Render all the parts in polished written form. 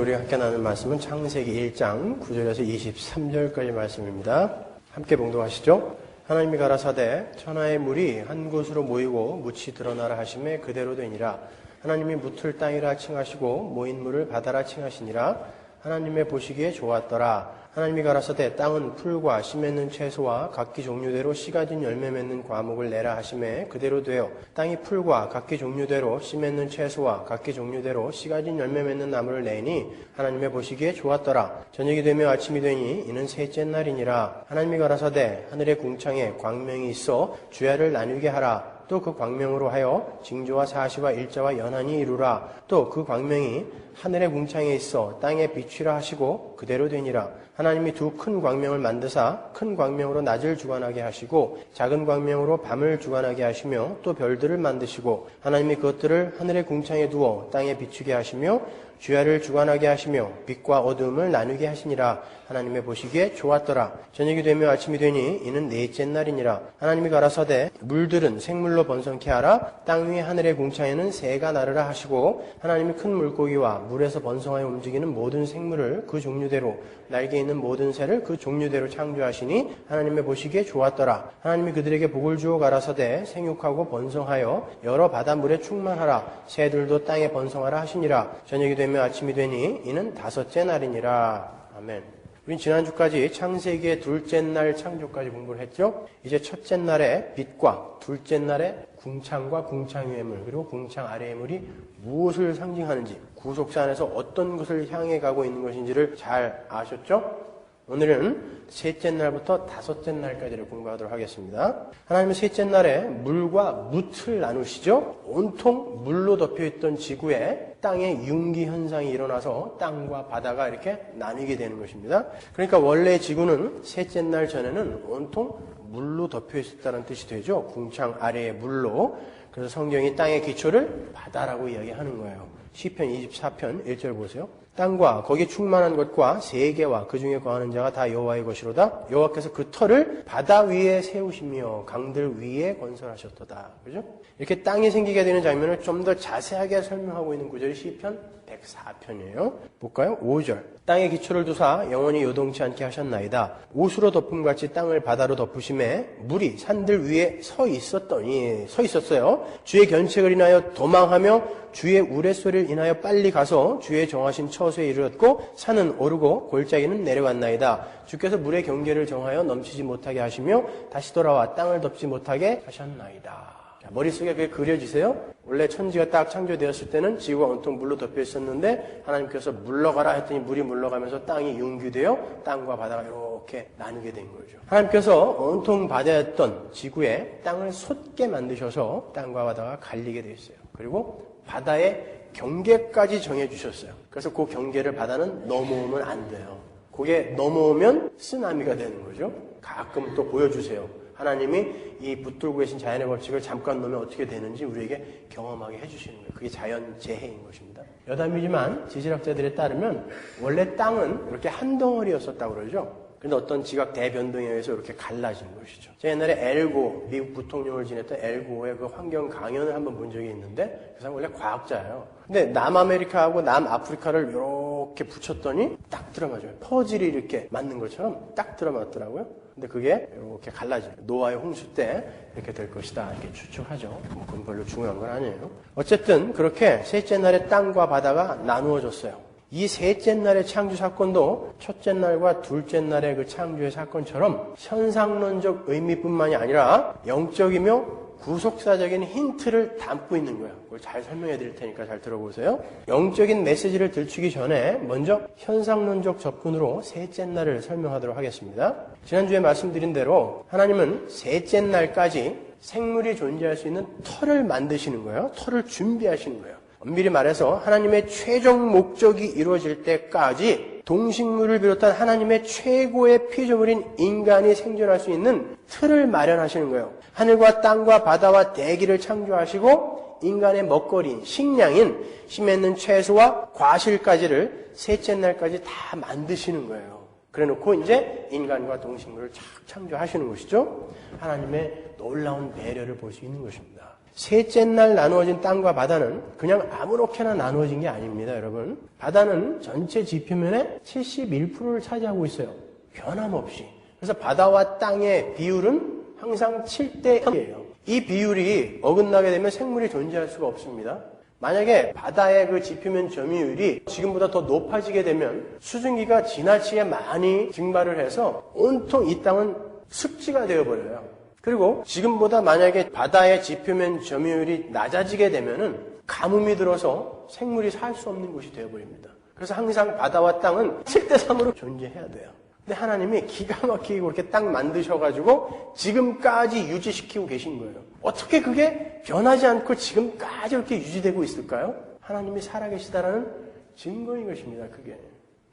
우리가 함께 나눈 말씀은 창세기 1장 9절에서 23절까지 말씀입니다. 함께 봉독하시죠. 하나님이 가라사대 천하의 물이 한 곳으로 모이고 묻이 드러나라 하심에 그대로 되니라. 하나님이 묻을 땅이라 칭하시고 모인 물을 바다라 칭하시니라. 하나님의 보시기에 좋았더라. 하나님이 가라사대 땅은 풀과 씨 맺는 채소와 각기 종류대로 씨 가진 열매 맺는 과목을 내라 하심에 그대로 되어 땅이 풀과 각기 종류대로 씨 맺는 채소와 각기 종류대로 씨 가진 열매 맺는 나무를 내니 하나님의 보시기에 좋았더라. 저녁이 되며 아침이 되니 이는 셋째 날이니라. 하나님이 가라사대 하늘의 궁창에 광명이 있어 주야를 나누게 하라. 또 그 광명으로 하여 징조와 사시와 일자와 연한이 이루라. 또 그 광명이 하늘의 궁창에 있어 땅에 비추라 하시고 그대로 되니라. 하나님이 두 큰 광명을 만드사 큰 광명으로 낮을 주관하게 하시고 작은 광명으로 밤을 주관하게 하시며 또 별들을 만드시고 하나님이 그것들을 하늘의 궁창에 두어 땅에 비추게 하시며 주야를 주관하게 하시며 빛과 어두움을 나누게 하시니라. 하나님의 보시기에 좋았더라. 저녁이 되며 아침이 되니 이는 넷째 날이니라. 하나님이 가라사대 물들은 생물로 번성케 하라. 땅 위에 하늘의 궁창에는 새가 나르라 하시고 하나님이 큰 물고기와 물에서 번성하여 움직이는 모든 생물을 그 종류대로 날개 있는 모든 새를 그 종류대로 창조하시니 하나님의 보시기에 좋았더라. 하나님이 그들에게 복을 주어 가라사대 생육하고 번성하여 여러 바닷물에 충만하라. 새들도 땅에 번성하라 하시니라. 저녁이 되며 아침이 되니 이는 다섯째 날이니라. 아멘. 우린 지난주까지 창세기의 둘째 날 창조까지 공부를 했죠. 이제 첫째 날의 빛과 둘째 날의 궁창과 궁창 위의 물 그리고 궁창 아래의 물이 무엇을 상징하는지 구속사 안에서 어떤 것을 향해 가고 있는 것인지를 잘 아셨죠? 오늘은 셋째 날부터 다섯째 날까지를 공부하도록 하겠습니다. 하나님은 셋째 날에 물과 묻을 나누시죠. 온통 물로 덮여있던 지구에 땅에 융기 현상이 일어나서 땅과 바다가 이렇게 나뉘게 되는 것입니다. 그러니까 원래 지구는 셋째 날 전에는 온통 물로 덮여있었다는 뜻이 되죠. 궁창 아래의 물로. 그래서 성경이 땅의 기초를 바다라고 이야기하는 거예요. 시편 24편 1절 보세요. 땅과 거기에 충만한 것과 세계와 그 중에 거하는 자가 다 여호와의 것이로다. 여호와께서 그 터를 바다 위에 세우시며 강들 위에 건설하셨도다. 그죠? 이렇게 땅이 생기게 되는 장면을 좀 더 자세하게 설명하고 있는 구절이 시편 104편이에요. 볼까요? 5절. 땅의 기초를 두사 영원히 요동치 않게 하셨나이다. 옷으로 덮음같이 땅을 바다로 덮으심에 물이 산들 위에 서 있었어요. 주의 견책을 인하여 도망하며 주의 우레소리를 인하여 빨리 가서 주의 정하신 처소에 이르렀고 산은 오르고 골짜기는 내려갔나이다. 주께서 물의 경계를 정하여 넘치지 못하게 하시며 다시 돌아와 땅을 덮지 못하게 하셨나이다. 자, 머릿속에 그게 그려지세요? 원래 천지가 딱 창조되었을 때는 지구가 온통 물로 덮여 있었는데 하나님께서 물러가라 했더니 물이 물러가면서 땅이 융기되어 땅과 바다가 이렇게 나누게 된 거죠. 하나님께서 온통 바다였던 지구에 땅을 솟게 만드셔서 땅과 바다가 갈리게 되어 있어요. 그리고 바다의 경계까지 정해주셨어요. 그래서 그 경계를 바다는 넘어오면 안 돼요. 그게 넘어오면 쓰나미가 되는 거죠. 가끔 또 보여주세요. 하나님이 이 붙들고 계신 자연의 법칙을 잠깐 놓으면 어떻게 되는지 우리에게 경험하게 해주시는 거예요. 그게 자연재해인 것입니다. 여담이지만 지질학자들에 따르면 원래 땅은 이렇게 한 덩어리였었다고 그러죠. 그런데 어떤 지각 대변동에 의해서 이렇게 갈라진 것이죠. 제가 옛날에 엘고, 미국 부통령을 지냈던 엘고의 그 환경 강연을 한번 본 적이 있는데 그 사람 원래 과학자예요. 근데 남아메리카하고 남아프리카를 이렇게 붙였더니 딱 들어맞아요. 퍼즐이 이렇게 맞는 것처럼 딱 들어맞더라고요. 근데 그게 이렇게 갈라져요. 노아의 홍수 때 이렇게 될 것이다. 이렇게 추측하죠. 그건 별로 중요한 건 아니에요. 어쨌든 그렇게 셋째 날에 땅과 바다가 나누어졌어요. 이 셋째 날의 창조 사건도 첫째 날과 둘째 날의 그 창조의 사건처럼 현상론적 의미뿐만이 아니라 영적이며 구속사적인 힌트를 담고 있는 거예요. 그걸 잘 설명해 드릴 테니까 잘 들어보세요. 영적인 메시지를 들추기 전에 먼저 현상론적 접근으로 셋째 날을 설명하도록 하겠습니다. 지난주에 말씀드린 대로 하나님은 셋째 날까지 생물이 존재할 수 있는 터를 만드시는 거예요. 터를 준비하시는 거예요. 엄밀히 말해서 하나님의 최종 목적이 이루어질 때까지 동식물을 비롯한 하나님의 최고의 피조물인 인간이 생존할 수 있는 틀을 마련하시는 거예요. 하늘과 땅과 바다와 대기를 창조하시고 인간의 먹거리인 식량인 씨 맺는 채소와 과실까지를 셋째 날까지 다 만드시는 거예요. 그래놓고 이제 인간과 동식물을 착 창조하시는 것이죠. 하나님의 놀라운 배려를 볼 수 있는 것입니다. 셋째 날 나누어진 땅과 바다는 그냥 아무렇게나 나누어진 게 아닙니다, 여러분. 바다는 전체 지표면의 71%를 차지하고 있어요. 변함없이. 그래서 바다와 땅의 비율은 항상 7대 1이에요. 이 비율이 어긋나게 되면 생물이 존재할 수가 없습니다. 만약에 바다의 그 지표면 점유율이 지금보다 더 높아지게 되면 수증기가 지나치게 많이 증발을 해서 온통 이 땅은 습지가 되어버려요. 그리고 지금보다 만약에 바다의 지표면 점유율이 낮아지게 되면은 가뭄이 들어서 생물이 살 수 없는 곳이 되어버립니다. 그래서 항상 바다와 땅은 7대 3으로 존재해야 돼요. 근데 하나님이 기가 막히게 그렇게 딱 만드셔가지고 지금까지 유지시키고 계신 거예요. 어떻게 그게 변하지 않고 지금까지 이렇게 유지되고 있을까요? 하나님이 살아계시다라는 증거인 것입니다, 그게.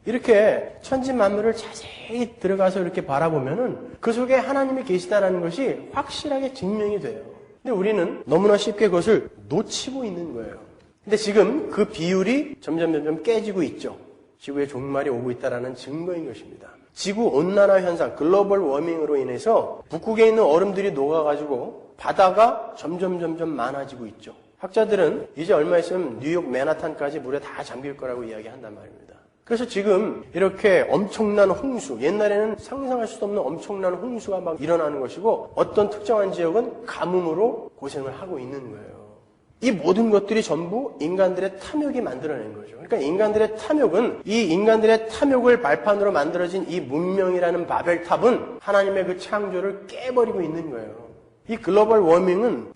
이렇게 천지 만물을 자세히 들어가서 이렇게 바라보면은 그 속에 하나님이 계시다라는 것이 확실하게 증명이 돼요. 근데 우리는 너무나 쉽게 그것을 놓치고 있는 거예요. 근데 지금 그 비율이 점점 깨지고 있죠. 지구의 종말이 오고 있다라는 증거인 것입니다. 지구 온난화 현상, 글로벌 워밍으로 인해서 북극에 있는 얼음들이 녹아가지고 바다가 점점 많아지고 있죠. 학자들은 이제 얼마 있으면 뉴욕 맨하탄까지 물에 다 잠길 거라고 이야기한단 말입니다. 그래서 지금 이렇게 엄청난 홍수, 옛날에는 상상할 수도 없는 엄청난 홍수가 막 일어나는 것이고 어떤 특정한 지역은 가뭄으로 고생을 하고 있는 거예요. 이 모든 것들이 전부 인간들의 탐욕이 만들어낸 거죠. 그러니까 인간들의 탐욕은 이 인간들의 탐욕을 발판으로 만들어진 이 문명이라는 바벨탑은 하나님의 그 창조를 깨버리고 있는 거예요. 이 글로벌 워밍은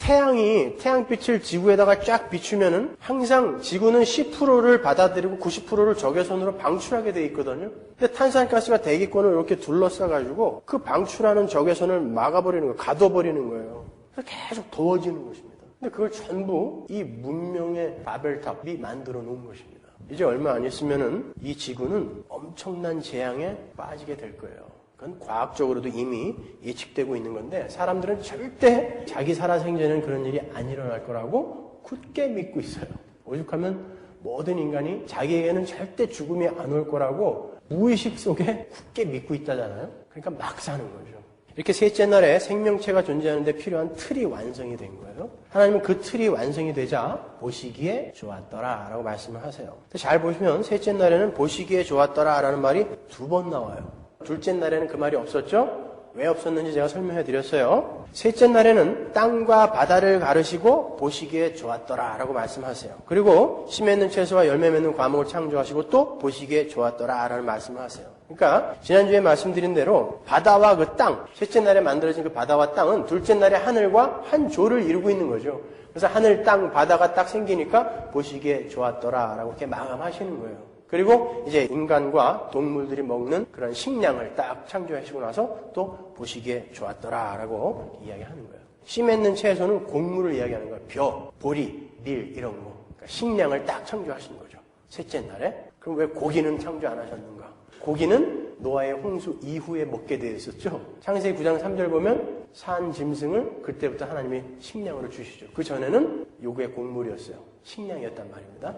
태양빛을 지구에다가 쫙 비추면은 항상 지구는 10%를 받아들이고 90%를 적외선으로 방출하게 돼 있거든요. 근데 탄산가스가 대기권을 이렇게 둘러싸가지고 그 방출하는 적외선을 막아버리는 거예요. 가둬버리는 거예요. 그래서 계속 더워지는 것입니다. 근데 그걸 전부 이 문명의 바벨탑이 만들어 놓은 것입니다. 이제 얼마 안 있으면은 이 지구는 엄청난 재앙에 빠지게 될 거예요. 그건 과학적으로도 이미 예측되고 있는 건데 사람들은 절대 자기 살아생전에는 그런 일이 안 일어날 거라고 굳게 믿고 있어요. 오죽하면 모든 인간이 자기에게는 절대 죽음이 안 올 거라고 무의식 속에 굳게 믿고 있다잖아요. 그러니까 막 사는 거죠. 이렇게 셋째 날에 생명체가 존재하는데 필요한 틀이 완성이 된 거예요. 하나님은 그 틀이 완성이 되자 보시기에 좋았더라 라고 말씀을 하세요. 잘 보시면 셋째 날에는 보시기에 좋았더라 라는 말이 2번 나와요. 둘째 날에는 그 말이 없었죠? 왜 없었는지 제가 설명해 드렸어요. 셋째 날에는 땅과 바다를 가르시고 보시기에 좋았더라 라고 말씀하세요. 그리고 씨 맺는 채소와 열매 맺는 과목을 창조하시고 또 보시기에 좋았더라 라는 말씀을 하세요. 그러니까 지난주에 말씀드린 대로 바다와 그 땅, 셋째 날에 만들어진 그 바다와 땅은 둘째 날에 하늘과 한 조를 이루고 있는 거죠. 그래서 하늘, 땅, 바다가 딱 생기니까 보시기에 좋았더라 라고 이렇게 마감하시는 거예요. 그리고 이제 인간과 동물들이 먹는 그런 식량을 딱 창조하시고 나서 또 보시기에 좋았더라 라고 이야기하는 거예요. 씨 맺는 채소는 곡물을 이야기하는 거예요. 벼, 보리, 밀 이런 거. 그러니까 식량을 딱 창조하신 거죠. 셋째 날에. 그럼 왜 고기는 창조 안 하셨는가? 고기는 노아의 홍수 이후에 먹게 되어 있었죠. 창세기 9장 3절 보면 산 짐승을 그때부터 하나님이 식량으로 주시죠. 그 전에는 요구의 곡물이었어요. 식량이었단 말입니다.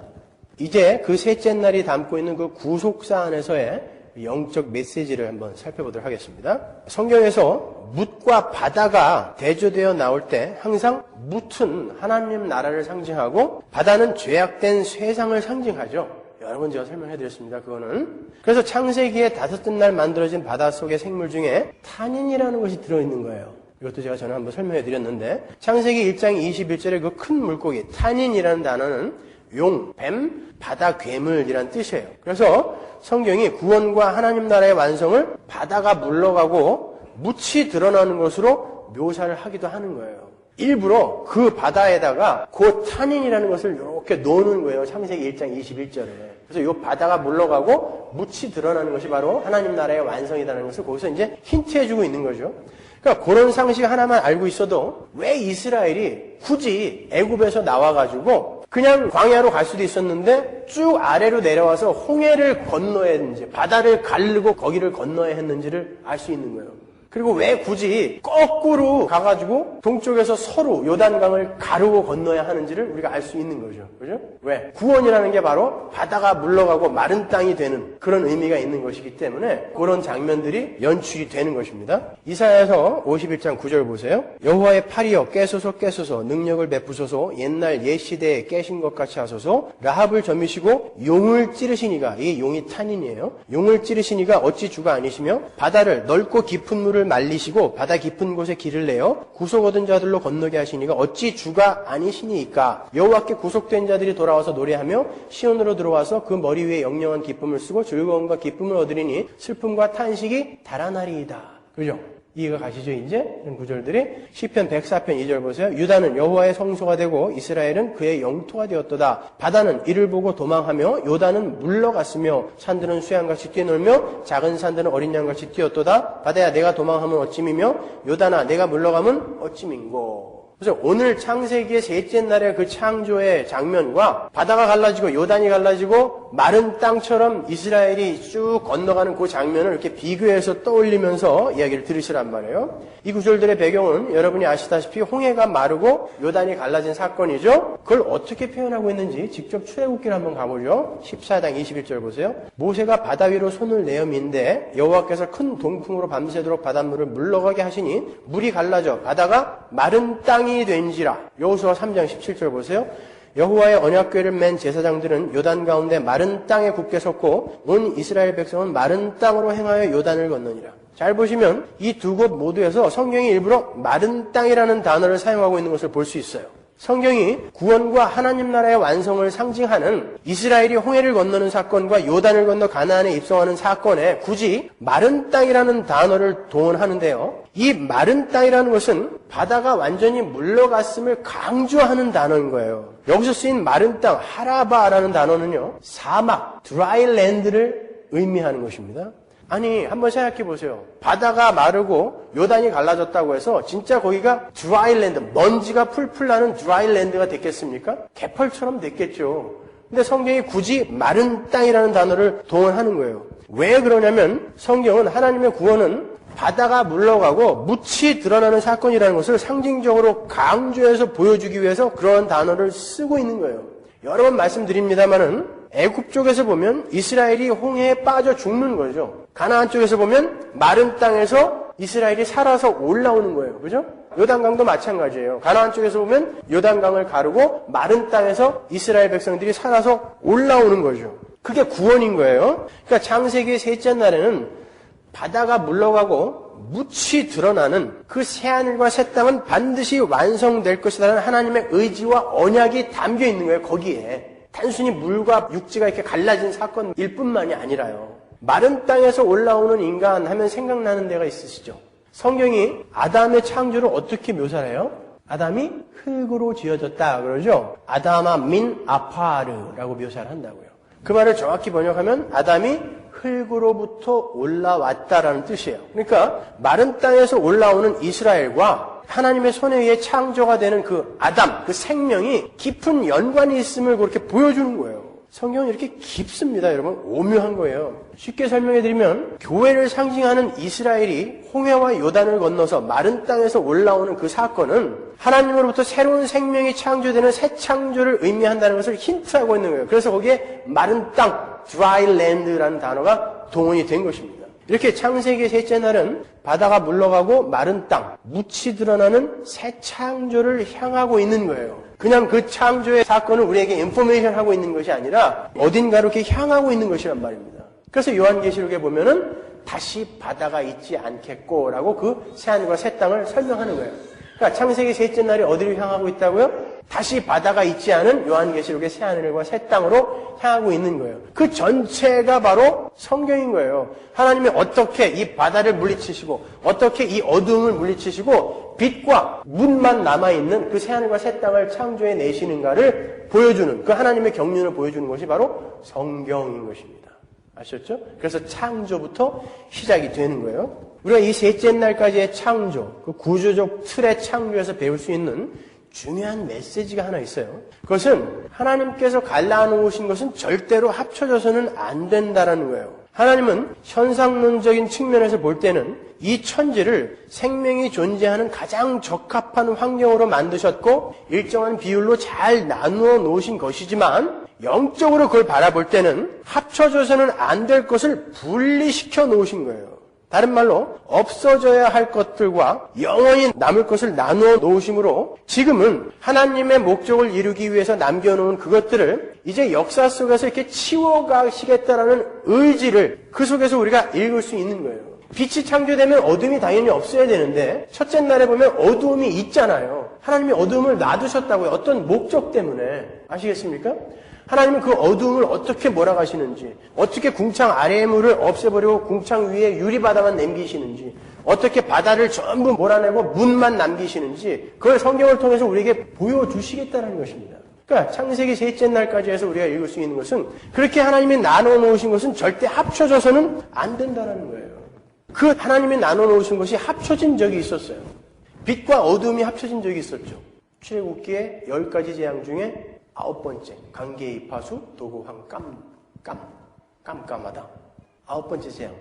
이제 그 셋째 날이 담고 있는 그 구속사 안에서의 영적 메시지를 한번 살펴보도록 하겠습니다. 성경에서 뭇과 바다가 대조되어 나올 때 항상 뭇은 하나님 나라를 상징하고 바다는 죄악된 세상을 상징하죠. 여러 번 제가 설명해 드렸습니다. 그거는. 그래서 창세기에 다섯째 날 만들어진 바닷속의 생물 중에 탄닌이라는 것이 들어있는 거예요. 이것도 제가 전에 한번 설명해 드렸는데 창세기 1장 21절에 그 큰 물고기 탄닌이라는 단어는 용, 뱀, 바다 괴물이란 뜻이에요. 그래서 성경이 구원과 하나님 나라의 완성을 바다가 물러가고 묻이 드러나는 것으로 묘사를 하기도 하는 거예요. 일부러 그 바다에다가 그 탄닌이라는 것을 이렇게 놓는 거예요. 창세기 1장 21절에. 그래서 이 바다가 물러가고 묻이 드러나는 것이 바로 하나님 나라의 완성이라는 것을 거기서 이제 힌트해주고 있는 거죠. 그러니까 그런 상식 하나만 알고 있어도 왜 이스라엘이 굳이 애굽에서 나와가지고 그냥 광야로 갈 수도 있었는데 쭉 아래로 내려와서 홍해를 건너야 했는지 바다를 가르고 거기를 건너야 했는지를 알 수 있는 거예요. 그리고 왜 굳이 거꾸로 가가지고 동쪽에서 서로 요단강을 가르고 건너야 하는지를 우리가 알 수 있는 거죠. 그죠? 왜? 구원이라는 게 바로 바다가 물러가고 마른 땅이 되는 그런 의미가 있는 것이기 때문에 그런 장면들이 연출이 되는 것입니다. 이사야서 51장 9절 보세요. 여호와의 팔이여 깨소서 깨소서 능력을 베푸소서 옛날 옛 시대에 깨신 것 같이 하소서 라합을 점이시고 용을 찌르시니가 이 용이 탄인이에요. 용을 찌르시니가 어찌 주가 아니시며 바다를 넓고 깊은 물을 말리시고 바다 깊은 곳에 길을 내어 구속 얻은 자들로 건너게 하시니가 어찌 주가 아니시니까 여호와께 구속된 자들이 돌아와서 노래하며 시온으로 들어와서 그 머리 위에 영영한 기쁨을 쓰고 즐거움과 기쁨을 얻으리니 슬픔과 탄식이 달아나리이다. 그죠? 이해가 가시죠, 이제? 이런 구절들이. 시편 104편 2절 보세요. 유다는 여호와의 성소가 되고 이스라엘은 그의 영토가 되었도다. 바다는 이를 보고 도망하며 요단은 물러갔으며 산들은 수양같이 뛰놀며 작은 산들은 어린 양같이 뛰었도다. 바다야 내가 도망하면 어찌미며 요단아 내가 물러가면 어찌민고. 그래서 오늘 창세기의 셋째 날의 그 창조의 장면과 바다가 갈라지고 요단이 갈라지고 마른 땅처럼 이스라엘이 쭉 건너가는 그 장면을 이렇게 비교해서 떠올리면서 이야기를 들으시란 말이에요. 이 구절들의 배경은 여러분이 아시다시피 홍해가 마르고 요단이 갈라진 사건이죠. 그걸 어떻게 표현하고 있는지 직접 출애굽기를 한번 가보죠. 14장 21절 보세요. 모세가 바다 위로 손을 내어 민데 여호와께서 큰 동풍으로 밤새도록 바닷물을 물러가게 하시니 물이 갈라져 바다가 마른 땅이 된지라. 여호수아 3장 17절 보세요. 여호와의 언약궤를 맨 제사장들은 요단 가운데 마른 땅에 굳게 섰고 온 이스라엘 백성은 마른 땅으로 행하여 요단을 건너니라. 잘 보시면 이 두 곳 모두에서 성경이 일부러 마른 땅이라는 단어를 사용하고 있는 것을 볼 수 있어요. 성경이 구원과 하나님 나라의 완성을 상징하는 이스라엘이 홍해를 건너는 사건과 요단을 건너 가나안에 입성하는 사건에 굳이 마른 땅이라는 단어를 동원하는데요. 이 마른 땅이라는 것은 바다가 완전히 물러갔음을 강조하는 단어인 거예요. 여기서 쓰인 마른 땅, 하라바라는 단어는요. 사막, 드라이랜드를 의미하는 것입니다. 아니 한번 생각해 보세요. 바다가 마르고 요단이 갈라졌다고 해서 진짜 거기가 드라이랜드, 먼지가 풀풀 나는 드라이랜드가 됐겠습니까? 개펄처럼 됐겠죠. 근데 성경이 굳이 마른 땅이라는 단어를 동원하는 거예요. 왜 그러냐면 성경은 하나님의 구원은 바다가 물러가고 묻이 드러나는 사건이라는 것을 상징적으로 강조해서 보여주기 위해서 그런 단어를 쓰고 있는 거예요. 여러 번 말씀드립니다마는 애굽 쪽에서 보면 이스라엘이 홍해에 빠져 죽는 거죠. 가나안 쪽에서 보면 마른 땅에서 이스라엘이 살아서 올라오는 거예요. 그죠? 요단강도 마찬가지예요. 가나안 쪽에서 보면 요단강을 가르고 마른 땅에서 이스라엘 백성들이 살아서 올라오는 거죠. 그게 구원인 거예요. 그러니까 창세기의 셋째 날에는 바다가 물러가고 묻이 드러나는 그 새하늘과 새 땅은 반드시 완성될 것이라는 하나님의 의지와 언약이 담겨 있는 거예요. 거기에. 단순히 물과 육지가 이렇게 갈라진 사건일 뿐만이 아니라요. 마른 땅에서 올라오는 인간 하면 생각나는 데가 있으시죠? 성경이 아담의 창조를 어떻게 묘사해요? 아담이 흙으로 지어졌다 그러죠? 아담아 민 아파르라고 묘사를 한다고요. 그 말을 정확히 번역하면 아담이 흙으로부터 올라왔다라는 뜻이에요. 그러니까 마른 땅에서 올라오는 이스라엘과 하나님의 손에 의해 창조가 되는 그 아담, 그 생명이 깊은 연관이 있음을 그렇게 보여주는 거예요. 성경은 이렇게 깊습니다, 여러분. 오묘한 거예요. 쉽게 설명해드리면 교회를 상징하는 이스라엘이 홍해와 요단을 건너서 마른 땅에서 올라오는 그 사건은 하나님으로부터 새로운 생명이 창조되는 새 창조를 의미한다는 것을 힌트하고 있는 거예요. 그래서 거기에 마른 땅, dry land라는 단어가 동원이 된 것입니다. 이렇게 창세기의 셋째 날은 바다가 물러가고 마른 땅, 묻이 드러나는 새 창조를 향하고 있는 거예요. 그냥 그 창조의 사건을 우리에게 인포메이션 하고 있는 것이 아니라 어딘가로 이렇게 향하고 있는 것이란 말입니다. 그래서 요한계시록에 보면은 다시 바다가 있지 않겠고라고 그 새하늘과 새 땅을 설명하는 거예요. 그러니까 창세기 셋째 날이 어디로 향하고 있다고요? 다시 바다가 있지 않은 요한계시록의 새하늘과 새 땅으로 향하고 있는 거예요. 그 전체가 바로 성경인 거예요. 하나님이 어떻게 이 바다를 물리치시고 어떻게 이 어두움을 물리치시고 빛과 문만 남아있는 그 새하늘과 새 땅을 창조해 내시는가를 보여주는 그 하나님의 경륜을 보여주는 것이 바로 성경인 것입니다. 아셨죠? 그래서 창조부터 시작이 되는 거예요. 우리가 이 셋째 날까지의 창조, 그 구조적 틀의 창조에서 배울 수 있는 중요한 메시지가 하나 있어요. 그것은 하나님께서 갈라놓으신 것은 절대로 합쳐져서는 안 된다라는 거예요. 하나님은 현상론적인 측면에서 볼 때는 이 천지를 생명이 존재하는 가장 적합한 환경으로 만드셨고 일정한 비율로 잘 나누어 놓으신 것이지만 영적으로 그걸 바라볼 때는 합쳐져서는 안 될 것을 분리시켜 놓으신 거예요. 다른 말로 없어져야 할 것들과 영원히 남을 것을 나누어 놓으심으로 지금은 하나님의 목적을 이루기 위해서 남겨놓은 그것들을 이제 역사 속에서 이렇게 치워가시겠다라는 의지를 그 속에서 우리가 읽을 수 있는 거예요. 빛이 창조되면 어둠이 당연히 없어야 되는데 첫째 날에 보면 어두움이 있잖아요. 하나님이 어두움을 놔두셨다고요. 어떤 목적 때문에. 아시겠습니까? 하나님은 그 어두움을 어떻게 몰아가시는지, 어떻게 궁창 아래의 물을 없애버리고 궁창 위에 유리바다만 남기시는지, 어떻게 바다를 전부 몰아내고 문만 남기시는지 그걸 성경을 통해서 우리에게 보여주시겠다는 것입니다. 그러니까 창세기 셋째 날까지 해서 우리가 읽을 수 있는 것은 그렇게 하나님이 나눠 놓으신 것은 절대 합쳐져서는 안 된다는 거예요. 그 하나님이 나눠 놓으신 것이 합쳐진 적이 있었어요. 빛과 어두움이 합쳐진 적이 있었죠. 출애굽기의 10가지 재앙 중에 9번째, 관계의 이파수, 도구황 깜깜하다. 9번째 재앙.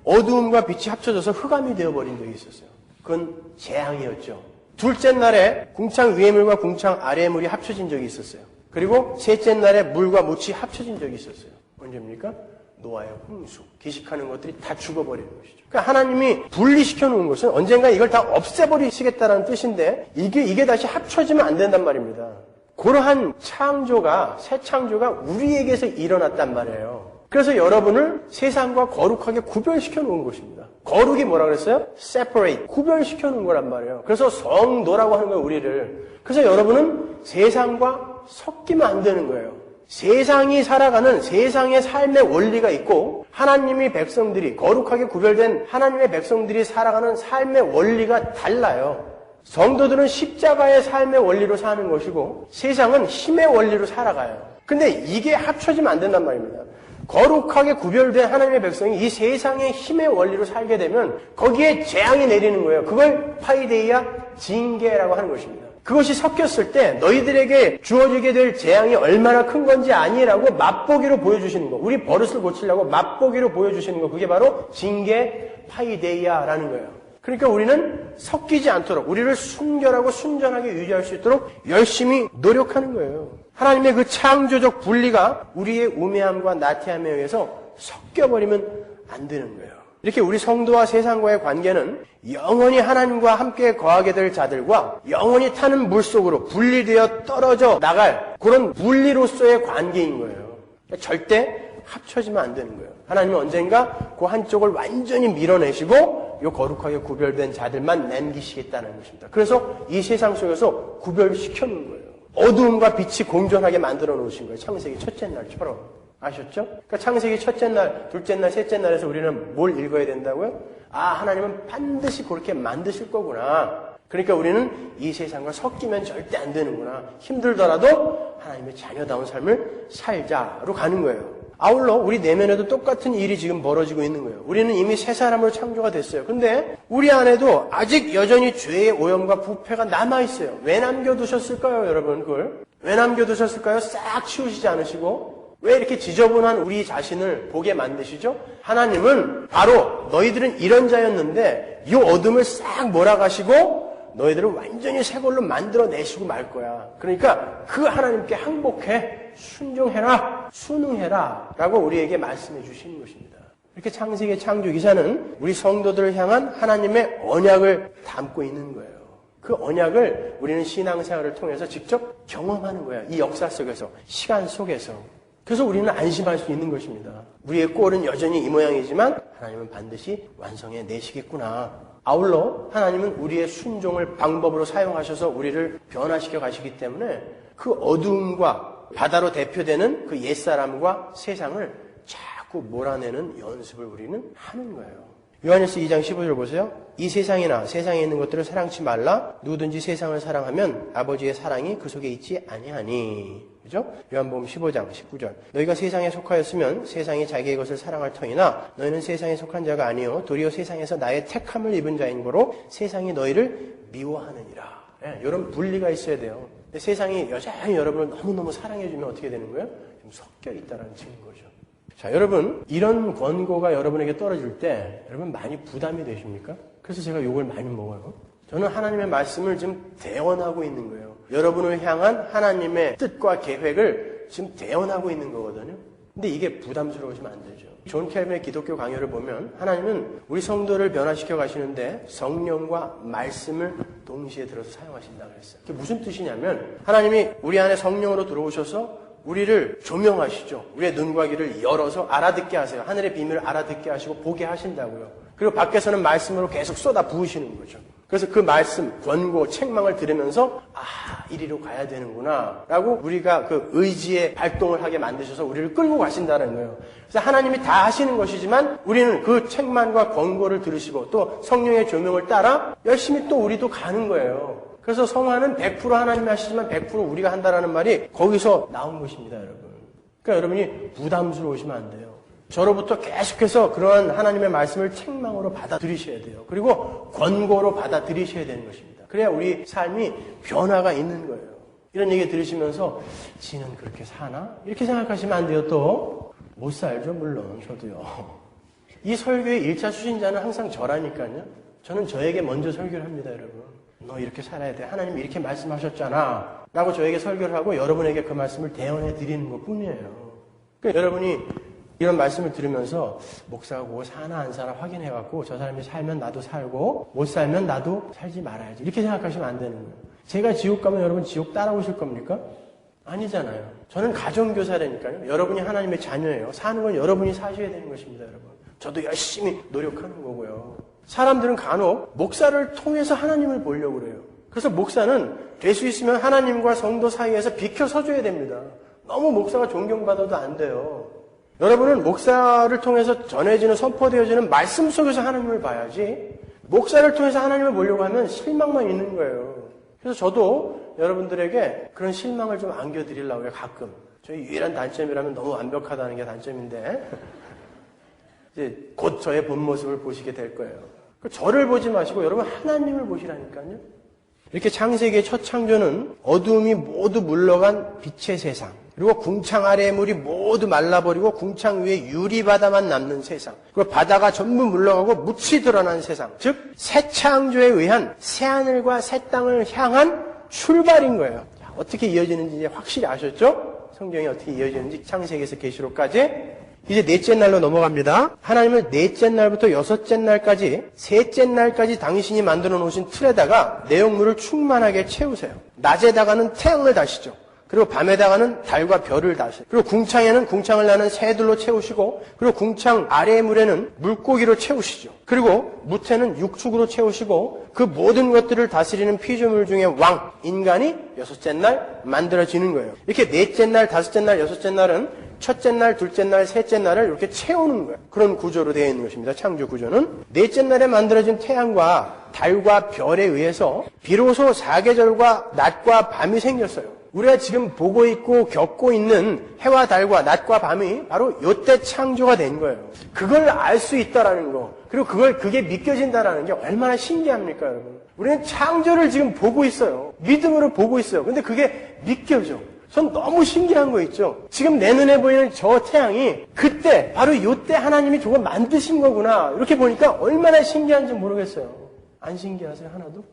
어두움과 빛이 합쳐져서 흑암이 되어버린 적이 있었어요. 그건 재앙이었죠. 둘째 날에 궁창 위의 물과 궁창 아래의 물이 합쳐진 적이 있었어요. 그리고 셋째 날에 물과 묻이 합쳐진 적이 있었어요. 언제입니까? 노아의 홍수. 기식하는 것들이 다 죽어버리는 것이죠. 그러니까 하나님이 분리시켜 놓은 것은 언젠가 이걸 다 없애버리시겠다는 뜻인데 이게 다시 합쳐지면 안 된단 말입니다. 그러한 창조가, 새 창조가 우리에게서 일어났단 말이에요. 그래서 여러분을 세상과 거룩하게 구별시켜 놓은 것입니다. 거룩이 뭐라 그랬어요? separate, 구별시켜 놓은 거란 말이에요. 그래서 성도라고 하는 거예요, 우리를. 그래서 여러분은 세상과 섞이면 안 되는 거예요. 세상이 살아가는 세상의 삶의 원리가 있고 하나님의 백성들이, 거룩하게 구별된 하나님의 백성들이 살아가는 삶의 원리가 달라요. 성도들은 십자가의 삶의 원리로 사는 것이고 세상은 힘의 원리로 살아가요. 근데 이게 합쳐지면 안 된단 말입니다. 거룩하게 구별된 하나님의 백성이 이 세상의 힘의 원리로 살게 되면 거기에 재앙이 내리는 거예요. 그걸 파이데이아, 징계라고 하는 것입니다. 그것이 섞였을 때 너희들에게 주어지게 될 재앙이 얼마나 큰 건지 아니라고 맛보기로 보여주시는 거. 우리 버릇을 고치려고 맛보기로 보여주시는 거. 그게 바로 징계, 파이데이아라는 거예요. 그러니까 우리는 섞이지 않도록 우리를 순결하고 순전하게 유지할 수 있도록 열심히 노력하는 거예요. 하나님의 그 창조적 분리가 우리의 우매함과 나태함에 의해서 섞여버리면 안 되는 거예요. 이렇게 우리 성도와 세상과의 관계는 영원히 하나님과 함께 거하게 될 자들과 영원히 타는 물속으로 분리되어 떨어져 나갈 그런 분리로서의 관계인 거예요. 그러니까 절대 합쳐지면 안 되는 거예요. 하나님은 언젠가 그 한쪽을 완전히 밀어내시고 요 거룩하게 구별된 자들만 남기시겠다는 것입니다. 그래서 이 세상 속에서 구별시켜 놓은 거예요. 어두움과 빛이 공존하게 만들어 놓으신 거예요. 창세기 첫째 날처럼. 아셨죠? 그러니까 창세기 첫째 날, 둘째 날, 셋째 날에서 우리는 뭘 읽어야 된다고요? 아, 하나님은 반드시 그렇게 만드실 거구나. 그러니까 우리는 이 세상과 섞이면 절대 안 되는구나. 힘들더라도 하나님의 자녀다운 삶을 살자로 가는 거예요. 아울러 우리 내면에도 똑같은 일이 지금 벌어지고 있는 거예요. 우리는 이미 새 사람으로 창조가 됐어요. 근데 우리 안에도 아직 여전히 죄의 오염과 부패가 남아있어요. 왜 남겨두셨을까요, 여러분? 그걸? 왜 남겨두셨을까요? 싹 치우시지 않으시고? 왜 이렇게 지저분한 우리 자신을 보게 만드시죠? 하나님은 바로 너희들은 이런 자였는데 이 어둠을 싹 몰아가시고 너희들을 완전히 새 걸로 만들어내시고 말 거야. 그러니까 그 하나님께 항복해, 순종해라, 순응해라 라고 우리에게 말씀해 주시는 것입니다. 이렇게 창세기 창조 기사는 우리 성도들을 향한 하나님의 언약을 담고 있는 거예요. 그 언약을 우리는 신앙생활을 통해서 직접 경험하는 거예요. 이 역사 속에서, 시간 속에서. 그래서 우리는 안심할 수 있는 것입니다. 우리의 꼴은 여전히 이 모양이지만 하나님은 반드시 완성해 내시겠구나. 아울러 하나님은 우리의 순종을 방법으로 사용하셔서 우리를 변화시켜 가시기 때문에 그 어두움과 바다로 대표되는 그 옛사람과 세상을 자꾸 몰아내는 연습을 우리는 하는 거예요. 요한일서 2장 15절 보세요. 이 세상이나 세상에 있는 것들을 사랑치 말라. 누구든지 세상을 사랑하면 아버지의 사랑이 그 속에 있지 아니하니. 그죠? 요한복음 15장 19절. 너희가 세상에 속하였으면 세상이 자기의 것을 사랑할 터이나 너희는 세상에 속한 자가 아니요 도리어 세상에서 나의 택함을 입은 자인 거로 세상이 너희를 미워하느니라. 네, 이런 분리가 있어야 돼요. 근데 세상이 여전히 여러분을 너무너무 사랑해주면 어떻게 되는 거예요? 좀 섞여 있다는 증거죠. 자, 여러분, 이런 권고가 여러분에게 떨어질 때 여러분 많이 부담이 되십니까? 그래서 제가 욕을 많이 먹어요. 저는 하나님의 말씀을 지금 대언하고 있는 거예요. 여러분을 향한 하나님의 뜻과 계획을 지금 대언하고 있는 거거든요. 근데 이게 부담스러우시면 안 되죠. 존 켈빈의 기독교 강요를 보면 하나님은 우리 성도를 변화시켜 가시는데 성령과 말씀을 동시에 들어서 사용하신다 그랬어요. 그게 무슨 뜻이냐면 하나님이 우리 안에 성령으로 들어오셔서 우리를 조명하시죠. 우리의 눈과 귀를 열어서 알아듣게 하세요. 하늘의 비밀을 알아듣게 하시고 보게 하신다고요. 그리고 밖에서는 말씀으로 계속 쏟아 부으시는 거죠. 그래서 그 말씀, 권고, 책망을 들으면서 이리로 가야 되는구나 라고 우리가 그 의지의 발동을 하게 만드셔서 우리를 끌고 가신다는 거예요. 그래서 하나님이 다 하시는 것이지만 우리는 그 책망과 권고를 들으시고 또 성령의 조명을 따라 열심히 또 우리도 가는 거예요. 그래서 성화는 100% 하나님이 하시지만 100% 우리가 한다라는 말이 거기서 나온 것입니다, 여러분. 그러니까 여러분이 부담스러우시면 안 돼요. 저로부터 계속해서 그러한 하나님의 말씀을 책망으로 받아들이셔야 돼요. 그리고 권고로 받아들이셔야 되는 것입니다. 그래야 우리 삶이 변화가 있는 거예요. 이런 얘기 들으시면서 지는 그렇게 사나? 이렇게 생각하시면 안 돼요. 또 못 살죠, 물론 저도요. 이 설교의 1차 수신자는 항상 저라니까요. 저는 저에게 먼저 설교를 합니다, 여러분. 너 이렇게 살아야 돼. 하나님이 이렇게 말씀하셨잖아. 라고 저에게 설교를 하고 여러분에게 그 말씀을 대언해 드리는 것 뿐이에요. 그러니까 여러분이 이런 말씀을 들으면서 목사가 그거 사나 안 사나 확인해갖고 저 사람이 살면 나도 살고 못 살면 나도 살지 말아야지. 이렇게 생각하시면 안 되는 거예요. 제가 지옥 가면 여러분 지옥 따라오실 겁니까? 아니잖아요. 저는 가정교사라니까요. 여러분이 하나님의 자녀예요. 사는 건 여러분이 사셔야 되는 것입니다, 여러분. 저도 열심히 노력하는 거고요. 사람들은 간혹 목사를 통해서 하나님을 보려고 그래요. 그래서 목사는 될 수 있으면 하나님과 성도 사이에서 비켜서줘야 됩니다. 너무 목사가 존경받아도 안 돼요. 여러분은 목사를 통해서 전해지는 선포되어지는 말씀 속에서 하나님을 봐야지 목사를 통해서 하나님을 보려고 하면 실망만 있는 거예요. 그래서 저도 여러분들에게 그런 실망을 좀 안겨드리려고 해요. 가끔. 저희 유일한 단점이라면 너무 완벽하다는 게 단점인데 이제 곧 저의 본 모습을 보시게 될 거예요. 저를 보지 마시고 여러분 하나님을 보시라니까요. 이렇게 창세기의 첫 창조는 어두움이 모두 물러간 빛의 세상, 그리고 궁창 아래의 물이 모두 말라버리고 궁창 위에 유리바다만 남는 세상, 그리고 바다가 전부 물러가고 묻이 드러난 세상, 즉 새 창조에 의한 새하늘과 새 땅을 향한 출발인 거예요. 자, 어떻게 이어지는지 이제 확실히 아셨죠? 성경이 어떻게 이어지는지 창세기에서 계시록까지. 이제 넷째 날로 넘어갑니다. 하나님은 넷째 날부터 여섯째 날까지, 셋째 날까지 당신이 만들어 놓으신 틀에다가 내용물을 충만하게 채우세요. 낮에다가는 태양을 다시죠. 그리고 밤에다가는 달과 별을 다시. 그리고 궁창에는 궁창을 나는 새들로 채우시고, 그리고 궁창 아래의 물에는 물고기로 채우시죠. 그리고 무태는 육축으로 채우시고, 그 모든 것들을 다스리는 피조물 중에 왕, 인간이 여섯째 날 만들어지는 거예요. 이렇게 넷째 날, 다섯째 날, 여섯째 날은 첫째 날, 둘째 날, 셋째 날을 이렇게 채우는 거예요. 그런 구조로 되어 있는 것입니다. 창조 구조는. 넷째 날에 만들어진 태양과 달과 별에 의해서 비로소 사계절과 낮과 밤이 생겼어요. 우리가 지금 보고 있고 겪고 있는 해와 달과 낮과 밤이 바로 이때 창조가 된 거예요. 그걸 알 수 있다라는 거, 그리고 그게 믿겨진다라는 게 얼마나 신기합니까, 여러분? 우리는 창조를 지금 보고 있어요. 믿음으로 보고 있어요. 근데 그게 믿겨져. 전 너무 신기한 거 있죠. 지금 내 눈에 보이는 저 태양이 그때 바로 이때 하나님이 저걸 만드신 거구나. 이렇게 보니까 얼마나 신기한지 모르겠어요. 안 신기하세요, 하나도?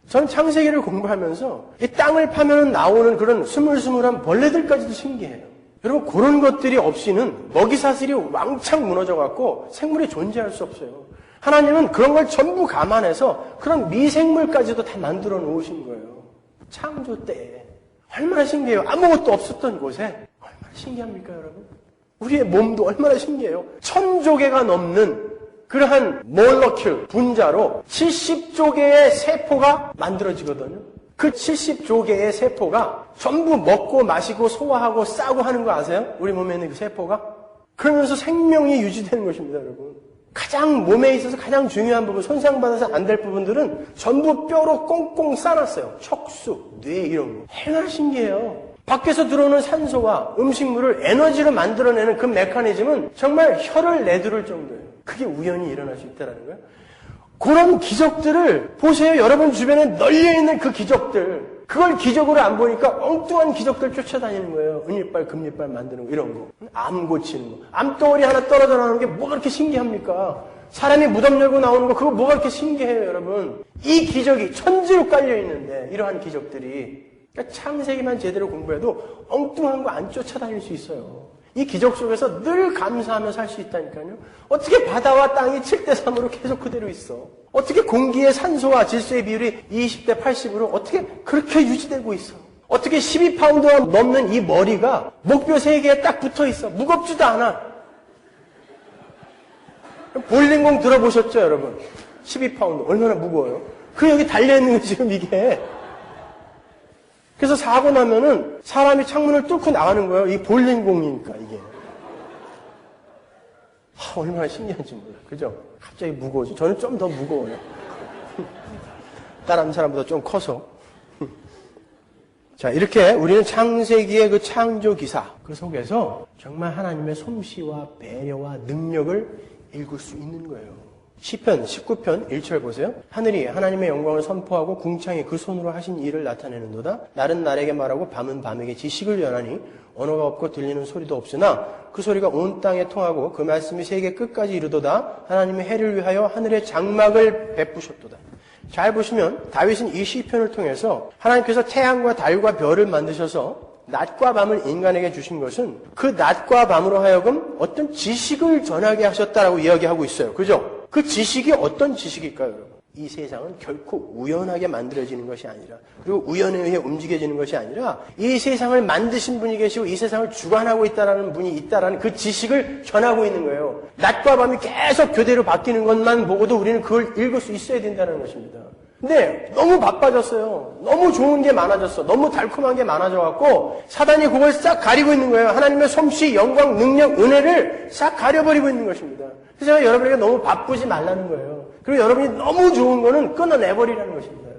전 창세기를 공부하면서 이 땅을 파면 나오는 그런 스물스물한 벌레들까지도 신기해요. 여러분, 그런 것들이 없이는 먹이사슬이 왕창 무너져갖고 생물이 존재할 수 없어요. 하나님은 그런 걸 전부 감안해서 그런 미생물까지도 다 만들어 놓으신 거예요. 창조 때에. 얼마나 신기해요. 아무것도 없었던 곳에. 얼마나 신기합니까, 여러분? 우리의 몸도 얼마나 신기해요. 1000조 개가 넘는 그러한 몰러큘, 분자로 70조 개의 세포가 만들어지거든요. 그 70조 개의 세포가 전부 먹고 마시고 소화하고 싸고 하는 거 아세요? 우리 몸에 있는 그 세포가? 그러면서 생명이 유지되는 것입니다, 여러분. 가장 몸에 있어서 가장 중요한 부분, 손상받아서 안 될 부분들은 전부 뼈로 꽁꽁 싸놨어요. 척수, 뇌 이런 거. 얼마나 신기해요. 밖에서 들어오는 산소와 음식물을 에너지로 만들어내는 그 메커니즘은 정말 혀를 내두를 정도예요. 그게 우연히 일어날 수 있다는 거예요. 그런 기적들을 보세요. 여러분 주변에 널려있는 그 기적들. 그걸 기적으로 안 보니까 엉뚱한 기적들 쫓아다니는 거예요. 은이빨, 금이빨 만드는 거, 이런 거. 암 고치는 거. 암덩어리 하나 떨어져 나오는 게 뭐가 그렇게 신기합니까? 사람이 무덤 열고 나오는 거, 그거 뭐가 그렇게 신기해요, 여러분? 이 기적이 천지로 깔려있는데, 이러한 기적들이. 그러니까 창세기만 제대로 공부해도 엉뚱한 거 안 쫓아다닐 수 있어요. 이 기적 속에서 늘 감사하며 살 수 있다니까요. 어떻게 바다와 땅이 7대3으로 계속 그대로 있어? 어떻게 공기의 산소와 질소의 비율이 20대 80으로 어떻게 그렇게 유지되고 있어? 어떻게 12파운드가 넘는 이 머리가 목뼈 3개에 딱 붙어 있어? 무겁지도 않아. 볼링공 들어보셨죠, 여러분? 12파운드. 얼마나 무거워요? 그 여기 달려있는 거 지금 이게. 그래서 사고 나면은 사람이 창문을 뚫고 나가는 거예요. 이 볼링공이니까, 이게. 얼마나 신기한지 몰라요. 그죠? 갑자기 무거워져. 저는 좀 더 무거워요. 다른 사람보다 좀 커서. 자, 이렇게 우리는 창세기의 그 창조 기사, 그 속에서 정말 하나님의 솜씨와 배려와 능력을 읽을 수 있는 거예요. 시편 19편 1절 보세요. 하늘이 하나님의 영광을 선포하고 궁창이 그 손으로 하신 일을 나타내는도다. 날은 날에게 말하고 밤은 밤에게 지식을 전하니 언어가 없고 들리는 소리도 없으나 그 소리가 온 땅에 통하고 그 말씀이 세계 끝까지 이르도다. 하나님의 해를 위하여 하늘의 장막을 베푸셨도다. 잘 보시면 다윗은 이 시편을 통해서 하나님께서 태양과 달과 별을 만드셔서 낮과 밤을 인간에게 주신 것은 그 낮과 밤으로 하여금 어떤 지식을 전하게 하셨다라고 이야기하고 있어요. 그죠? 그 지식이 어떤 지식일까요, 여러분? 이 세상은 결코 우연하게 만들어지는 것이 아니라, 그리고 우연에 의해 움직여지는 것이 아니라, 이 세상을 만드신 분이 계시고 이 세상을 주관하고 있다라는 분이 있다라는 그 지식을 전하고 있는 거예요. 낮과 밤이 계속 교대로 바뀌는 것만 보고도 우리는 그걸 읽을 수 있어야 된다는 것입니다. 근데 너무 바빠졌어요. 너무 좋은 게 많아졌어. 너무 달콤한 게 많아져갖고 사단이 그걸 싹 가리고 있는 거예요. 하나님의 솜씨, 영광, 능력, 은혜를 싹 가려버리고 있는 것입니다. 그래서 제가 여러분에게 너무 바쁘지 말라는 거예요. 그리고 여러분이 너무 좋은 거는 끊어내버리라는 것입니다.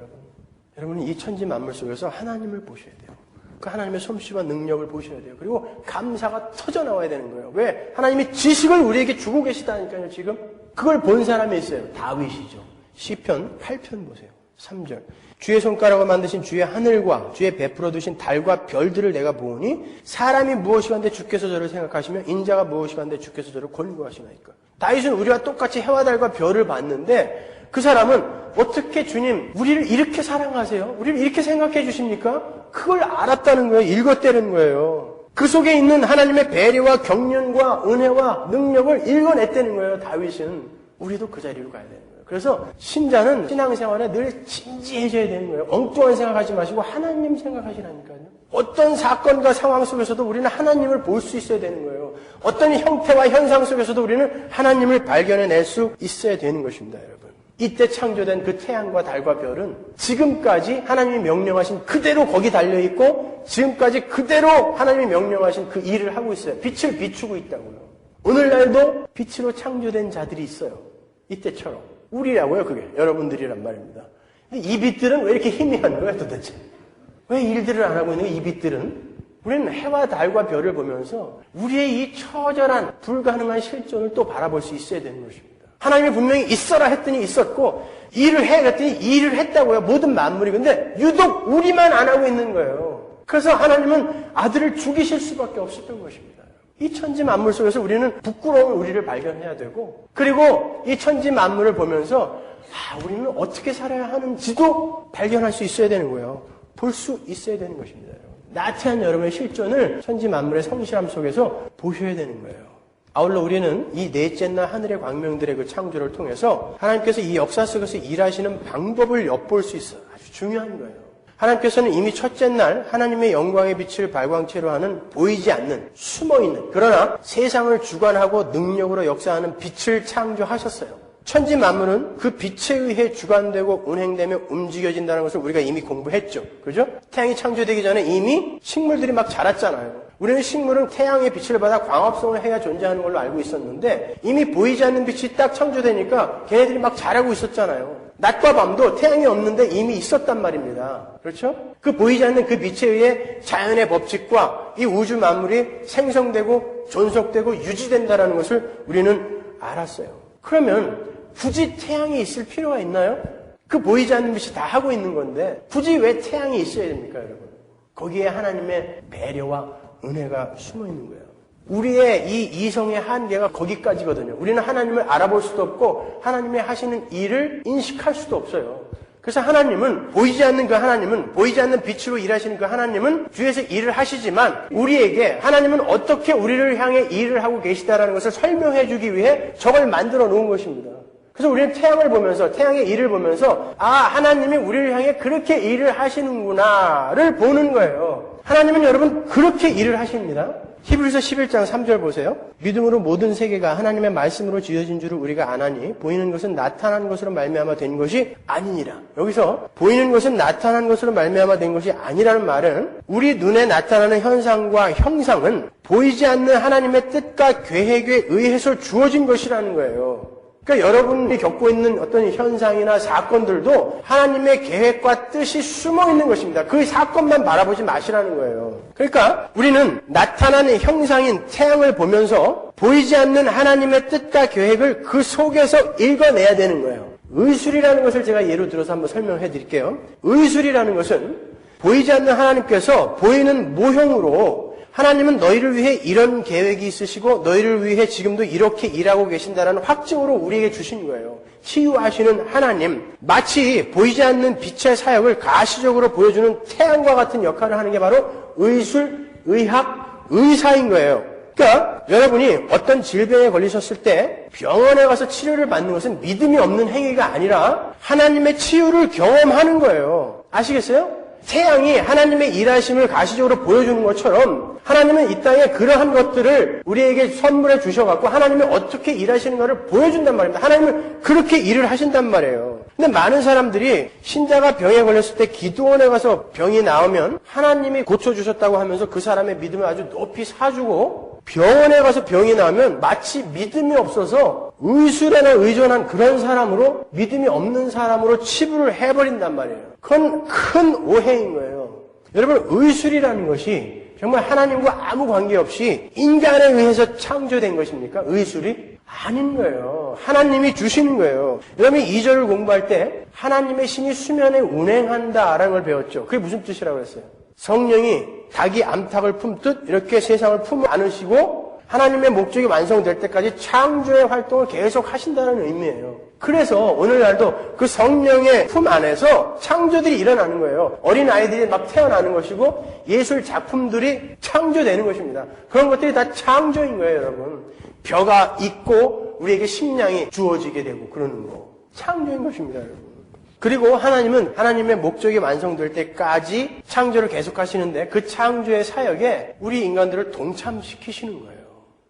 여러분은 이 천지 만물 속에서 하나님을 보셔야 돼요. 그 하나님의 솜씨와 능력을 보셔야 돼요. 그리고 감사가 터져나와야 되는 거예요. 왜? 하나님이 지식을 우리에게 주고 계시다니까요. 지금 그걸 본 사람이 있어요. 다윗이죠. 시편 8편 보세요. 3절. 주의 손가락으로 만드신 주의 하늘과 주의 베풀어 두신 달과 별들을 내가 보오니 사람이 무엇이간데 주께서 저를 생각하시며 인자가 무엇이간데 주께서 저를 권고하시나이까. 다윗은 우리와 똑같이 해와 달과 별을 봤는데 그 사람은 어떻게 주님 우리를 이렇게 사랑하세요? 우리를 이렇게 생각해 주십니까? 그걸 알았다는 거예요. 읽었다는 거예요. 그 속에 있는 하나님의 배려와 경륜과 은혜와 능력을 읽어냈다는 거예요. 다윗은. 우리도 그 자리로 가야 되는 거예요. 그래서 신자는 신앙생활에 늘 진지해져야 되는 거예요. 엉뚱한 생각하지 마시고 하나님 생각하시라니까요. 어떤 사건과 상황 속에서도 우리는 하나님을 볼 수 있어야 되는 거예요. 어떤 형태와 현상 속에서도 우리는 하나님을 발견해낼 수 있어야 되는 것입니다, 여러분. 이때 창조된 그 태양과 달과 별은 지금까지 하나님이 명령하신 그대로 거기 달려있고 지금까지 그대로 하나님이 명령하신 그 일을 하고 있어요. 빛을 비추고 있다고요. 오늘날도 빛으로 창조된 자들이 있어요. 이때처럼. 우리라고요, 그게. 여러분들이란 말입니다. 근데 이 빛들은 왜 이렇게 희미한 거야, 도대체? 왜 일들을 안 하고 있는 거야, 이 빛들은? 우리는 해와 달과 별을 보면서 우리의 이 처절한, 불가능한 실존을 또 바라볼 수 있어야 되는 것입니다. 하나님이 분명히 있어라 했더니 있었고, 일을 해 했더니 일을 했다고요. 모든 만물이. 근데 유독 우리만 안 하고 있는 거예요. 그래서 하나님은 아들을 죽이실 수밖에 없었던 것입니다. 이 천지 만물 속에서 우리는 부끄러운 우리를 발견해야 되고, 그리고 이 천지 만물을 보면서 우리는 어떻게 살아야 하는지도 발견할 수 있어야 되는 거예요. 볼 수 있어야 되는 것입니다. 나태한 여러분의 실존을 천지 만물의 성실함 속에서 보셔야 되는 거예요. 아울러 우리는 이 넷째 날 하늘의 광명들의 그 창조를 통해서 하나님께서 이 역사 속에서 일하시는 방법을 엿볼 수 있어요. 아주 중요한 거예요. 하나님께서는 이미 첫째 날 하나님의 영광의 빛을 발광체로 하는 보이지 않는 숨어있는 그러나 세상을 주관하고 능력으로 역사하는 빛을 창조하셨어요. 천지 만물은 그 빛에 의해 주관되고 운행되며 움직여진다는 것을 우리가 이미 공부했죠. 그죠? 태양이 창조되기 전에 이미 식물들이 막 자랐잖아요. 우리는 식물은 태양의 빛을 받아 광합성을 해야 존재하는 걸로 알고 있었는데 이미 보이지 않는 빛이 딱 창조되니까 걔네들이 막 자라고 있었잖아요. 낮과 밤도 태양이 없는데 이미 있었단 말입니다. 그렇죠? 그 보이지 않는 그 빛에 의해 자연의 법칙과 이 우주 만물이 생성되고 존속되고 유지된다는 것을 우리는 알았어요. 그러면 굳이 태양이 있을 필요가 있나요? 그 보이지 않는 빛이 다 하고 있는 건데 굳이 왜 태양이 있어야 됩니까, 여러분? 거기에 하나님의 배려와 은혜가 숨어 있는 거예요. 우리의 이 이성의 한계가 거기까지거든요. 우리는 하나님을 알아볼 수도 없고 하나님의 하시는 일을 인식할 수도 없어요. 그래서 하나님은 보이지 않는 그 하나님은 보이지 않는 빛으로 일하시는 그 하나님은 뒤에서 일을 하시지만 우리에게 하나님은 어떻게 우리를 향해 일을 하고 계시다라는 것을 설명해 주기 위해 저걸 만들어 놓은 것입니다. 그래서 우리는 태양을 보면서 태양의 일을 보면서 하나님이 우리를 향해 그렇게 일을 하시는구나를 보는 거예요. 하나님은 여러분 그렇게 일을 하십니다. 히브리서 11장 3절 보세요. 믿음으로 모든 세계가 하나님의 말씀으로 지어진 줄을 우리가 아나니 보이는 것은 나타난 것으로 말미암아 된 것이 아니니라. 여기서 보이는 것은 나타난 것으로 말미암아 된 것이 아니라는 말은 우리 눈에 나타나는 현상과 형상은 보이지 않는 하나님의 뜻과 계획에 의해서 주어진 것이라는 거예요. 그러니까 여러분이 겪고 있는 어떤 현상이나 사건들도 하나님의 계획과 뜻이 숨어 있는 것입니다. 그 사건만 바라보지 마시라는 거예요. 그러니까 우리는 나타나는 형상인 태양을 보면서 보이지 않는 하나님의 뜻과 계획을 그 속에서 읽어내야 되는 거예요. 의술이라는 것을 제가 예로 들어서 한번 설명해 드릴게요. 의술이라는 것은 보이지 않는 하나님께서 보이는 모형으로 하나님은 너희를 위해 이런 계획이 있으시고 너희를 위해 지금도 이렇게 일하고 계신다라는 확증으로 우리에게 주신 거예요. 치유하시는 하나님, 마치 보이지 않는 빛의 사역을 가시적으로 보여주는 태양과 같은 역할을 하는 게 바로 의술, 의학, 의사인 거예요. 그러니까 여러분이 어떤 질병에 걸리셨을 때 병원에 가서 치료를 받는 것은 믿음이 없는 행위가 아니라 하나님의 치유를 경험하는 거예요. 아시겠어요? 태양이 하나님의 일하심을 가시적으로 보여주는 것처럼 하나님은 이 땅에 그러한 것들을 우리에게 선물해 주셔갖고 하나님이 어떻게 일하시는가를 보여준단 말입니다. 하나님은 그렇게 일을 하신단 말이에요. 근데 많은 사람들이 신자가 병에 걸렸을 때 기도원에 가서 병이 나오면 하나님이 고쳐주셨다고 하면서 그 사람의 믿음을 아주 높이 사주고 병원에 가서 병이 나오면 마치 믿음이 없어서 의술에나 의존한 그런 사람으로 믿음이 없는 사람으로 치부를 해버린단 말이에요. 그건 큰 오해인 거예요. 여러분, 의술이라는 것이 정말 하나님과 아무 관계없이 인간에 의해서 창조된 것입니까? 의술이? 아닌 거예요. 하나님이 주시는 거예요. 여러분이 2절을 공부할 때 하나님의 신이 수면에 운행한다라는 걸 배웠죠. 그게 무슨 뜻이라고 했어요? 성령이 닭이 암탉을 품듯 이렇게 세상을 품어 안으시고 하나님의 목적이 완성될 때까지 창조의 활동을 계속 하신다는 의미예요. 그래서 오늘날도 그 성령의 품 안에서 창조들이 일어나는 거예요. 어린 아이들이 막 태어나는 것이고 예술 작품들이 창조되는 것입니다. 그런 것들이 다 창조인 거예요, 여러분. 벼가 있고 우리에게 식량이 주어지게 되고 그러는 거. 창조인 것입니다, 여러분. 그리고 하나님은 하나님의 목적이 완성될 때까지 창조를 계속하시는데 그 창조의 사역에 우리 인간들을 동참시키시는 거예요.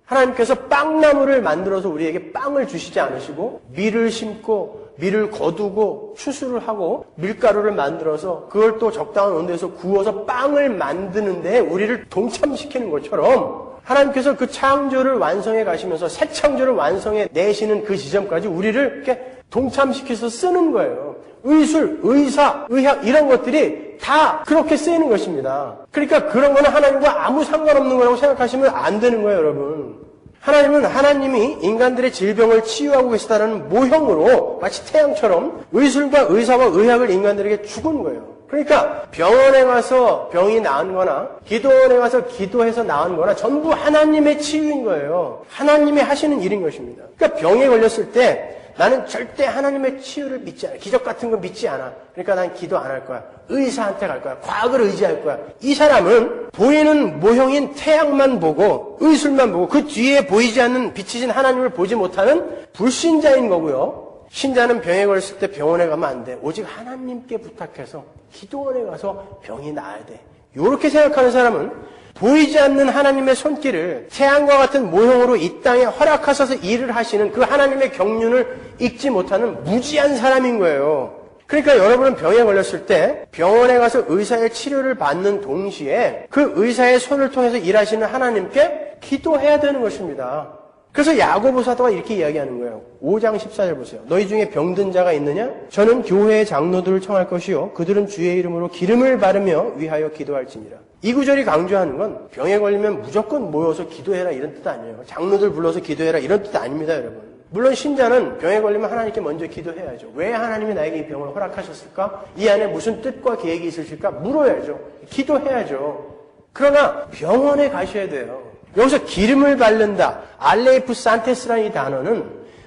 하나님께서 빵나무를 만들어서 우리에게 빵을 주시지 않으시고 밀을 심고 밀을 거두고 추수를 하고 밀가루를 만들어서 그걸 또 적당한 온도에서 구워서 빵을 만드는데 우리를 동참시키는 것처럼 하나님께서 그 창조를 완성해 가시면서 새 창조를 완성해 내시는 그 지점까지 우리를 이렇게 동참시켜서 쓰는 거예요. 의술, 의사, 의학 이런 것들이 다 그렇게 쓰이는 것입니다. 그러니까 그런 거는 하나님과 아무 상관없는 거라고 생각하시면 안 되는 거예요, 여러분. 하나님은 하나님이 인간들의 질병을 치유하고 계시다는 모형으로 마치 태양처럼 의술과 의사와 의학을 인간들에게 주는 거예요. 그러니까 병원에 가서 병이 나은 거나 기도원에 가서 기도해서 나은 거나 전부 하나님의 치유인 거예요. 하나님이 하시는 일인 것입니다. 그러니까 병에 걸렸을 때 나는 절대 하나님의 치유를 믿지 않아. 기적 같은 거 믿지 않아. 그러니까 난 기도 안 할 거야. 의사한테 갈 거야. 과학을 의지할 거야. 이 사람은 보이는 모형인 태양만 보고 의술만 보고 그 뒤에 보이지 않는 빛이신 하나님을 보지 못하는 불신자인 거고요. 신자는 병에 걸렸을 때 병원에 가면 안 돼. 오직 하나님께 부탁해서 기도원에 가서 병이 나아야 돼. 이렇게 생각하는 사람은 보이지 않는 하나님의 손길을 태양과 같은 모형으로 이 땅에 허락하셔서 일을 하시는 그 하나님의 경륜을 읽지 못하는 무지한 사람인 거예요. 그러니까 여러분은 병에 걸렸을 때 병원에 가서 의사의 치료를 받는 동시에 그 의사의 손을 통해서 일하시는 하나님께 기도해야 되는 것입니다. 그래서 야고보 사도가 이렇게 이야기하는 거예요. 5장 14절 보세요. 너희 중에 병든 자가 있느냐? 저는 교회의 장로들을 청할 것이요 그들은 주의 이름으로 기름을 바르며 위하여 기도할지니라. 이 구절이 강조하는 건 병에 걸리면 무조건 모여서 기도해라 이런 뜻 아니에요. 장로들 불러서 기도해라 이런 뜻 아닙니다, 여러분. 물론 신자는 병에 걸리면 하나님께 먼저 기도해야죠. 왜 하나님이 나에게 이 병을 허락하셨을까? 이 안에 무슨 뜻과 계획이 있으실까? 물어야죠. 기도해야죠. 그러나 병원에 가셔야 돼요. 여기서 기름을 바른다, 알레이프 산테스라는 이 단어는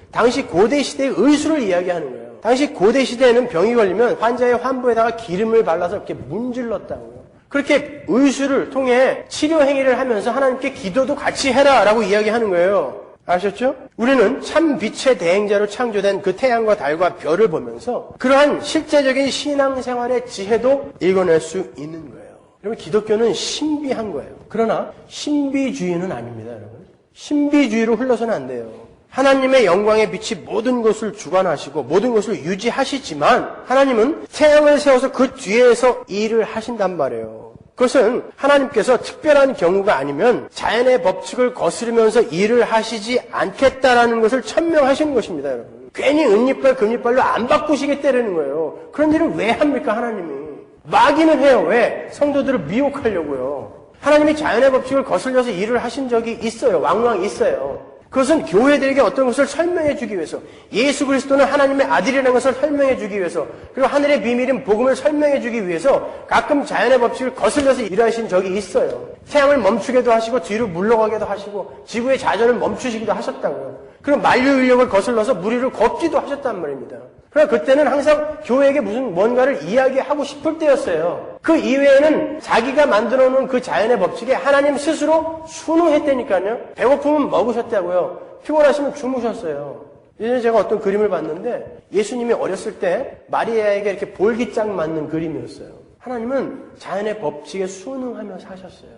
당시 고대 시대의 의술을 이야기하는 거예요. 당시 고대 시대에는 병이 걸리면 환자의 환부에다가 기름을 발라서 이렇게 문질렀다고요. 그렇게 의술을 통해 치료 행위를 하면서 하나님께 기도도 같이 해라라고 이야기하는 거예요. 아셨죠? 우리는 참 빛의 대행자로 창조된 그 태양과 달과 별을 보면서 그러한 실제적인 신앙생활의 지혜도 읽어낼 수 있는 거예요. 여러분, 기독교는 신비한 거예요. 그러나 신비주의는 아닙니다, 여러분. 신비주의로 흘러서는 안 돼요. 하나님의 영광의 빛이 모든 것을 주관하시고 모든 것을 유지하시지만 하나님은 태양을 세워서 그 뒤에서 일을 하신단 말이에요. 그것은 하나님께서 특별한 경우가 아니면 자연의 법칙을 거스르면서 일을 하시지 않겠다라는 것을 천명하시는 것입니다, 여러분. 괜히 은잎발, 금잎발로 안 바꾸시겠다는 거예요. 그런 일을 왜 합니까, 하나님이? 마귀는 해요. 왜? 성도들을 미혹하려고요. 하나님이 자연의 법칙을 거슬려서 일을 하신 적이 있어요. 왕왕 있어요. 그것은 교회들에게 어떤 것을 설명해 주기 위해서, 예수 그리스도는 하나님의 아들이라는 것을 설명해 주기 위해서, 그리고 하늘의 비밀인 복음을 설명해 주기 위해서 가끔 자연의 법칙을 거슬려서 일하신 적이 있어요. 태양을 멈추게도 하시고 뒤로 물러가게도 하시고 지구의 자전을 멈추시기도 하셨다고요. 그리고 만류인력을 거슬러서 무리를 걷기도 하셨단 말입니다. 그러나 그때는 항상 교회에게 무슨 뭔가를 이야기하고 싶을 때였어요. 그 이외에는 자기가 만들어 놓은 그 자연의 법칙에 하나님 스스로 순응했다니까요. 배고프면 먹으셨다고요. 피곤하시면 주무셨어요. 예전에 제가 어떤 그림을 봤는데 예수님이 어렸을 때 마리아에게 이렇게 볼기장 맞는 그림이었어요. 하나님은 자연의 법칙에 순응하며 사셨어요.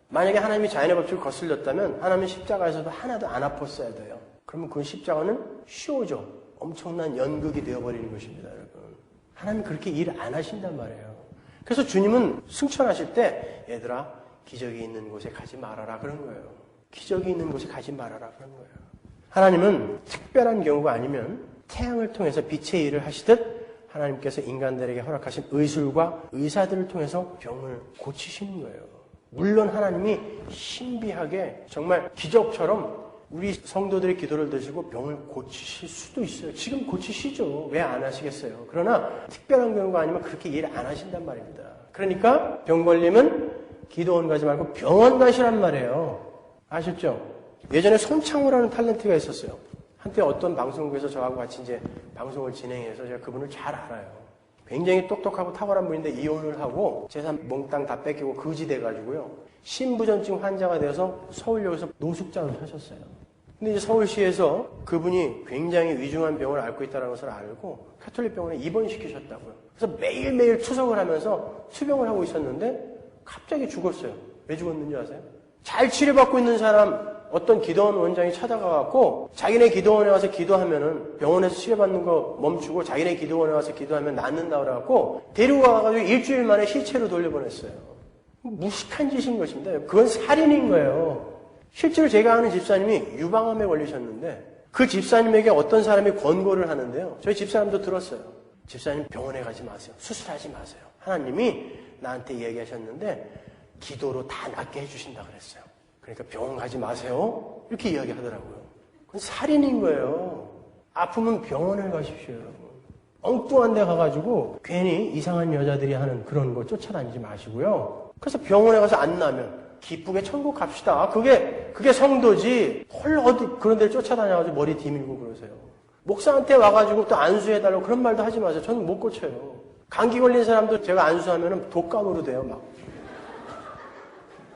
만약에 하나님이 자연의 법칙을 거슬렸다면 하나님은 십자가에서도 하나도 안 아팠어야 돼요. 그러면 그 십자가는 쇼죠. 엄청난 연극이 되어버리는 것입니다, 여러분. 하나님 그렇게 일 안 하신단 말이에요. 그래서 주님은 승천하실 때 얘들아 기적이 있는 곳에 가지 말아라 그런 거예요. 기적이 있는 곳에 가지 말아라 그런 거예요. 하나님은 특별한 경우가 아니면 태양을 통해서 빛의 일을 하시듯 하나님께서 인간들에게 허락하신 의술과 의사들을 통해서 병을 고치시는 거예요. 물론 하나님이 신비하게 정말 기적처럼 우리 성도들의 기도를 드시고 병을 고치실 수도 있어요. 지금 고치시죠. 왜 안 하시겠어요? 그러나 특별한 경우가 아니면 그렇게 일 안 하신단 말입니다. 그러니까 병 걸리면 기도원 가지 말고 병원 가시란 말이에요. 아셨죠? 예전에 손창호라는 탤런트가 있었어요. 한때 어떤 방송국에서 저하고 같이 이제 방송을 진행해서 제가 그분을 잘 알아요. 굉장히 똑똑하고 탁월한 분인데 이혼을 하고 재산 몽땅 다 뺏기고 거지 돼가지고요. 신부전증 환자가 되어서 서울역에서 노숙자를 하셨어요. 근데 이제 서울시에서 그분이 굉장히 위중한 병을 앓고 있다는 것을 알고 가톨릭 병원에 입원시키셨다고요. 그래서 매일매일 투석을 하면서 투병을 하고 있었는데 갑자기 죽었어요. 왜 죽었는지 아세요? 잘 치료받고 있는 사람 어떤 기도원 원장이 찾아가갖고 자기네 기도원에 와서 기도하면은 병원에서 치료받는 거 멈추고 자기네 기도원에 와서 기도하면 낫는다 그래갖고 데리고 가가지고 일주일 만에 시체로 돌려보냈어요. 무식한 짓인 것입니다. 그건 살인인 거예요. 실제로 제가 아는 집사님이 유방암에 걸리셨는데 그 집사님에게 어떤 사람이 권고를 하는데요. 저희 집사람도 들었어요. 집사님 병원에 가지 마세요. 수술하지 마세요. 하나님이 나한테 얘기하셨는데 기도로 다 낫게 해주신다 그랬어요. 그러니까 병원 가지 마세요. 이렇게 이야기하더라고요. 그건 살인인 거예요. 아프면 병원을 가십시오, 여러분. 엉뚱한 데 가가지고 괜히 이상한 여자들이 하는 그런 거 쫓아다니지 마시고요. 그래서 병원에 가서 안 나면 기쁘게 천국 갑시다. 그게 성도지. 헐 어디 그런 데를 쫓아다녀가지고 머리 뒤밀고 그러세요. 목사한테 와가지고 또 안수해달라고 그런 말도 하지 마세요. 저는 못 고쳐요. 감기 걸린 사람도 제가 안수하면 독감으로 돼요, 막.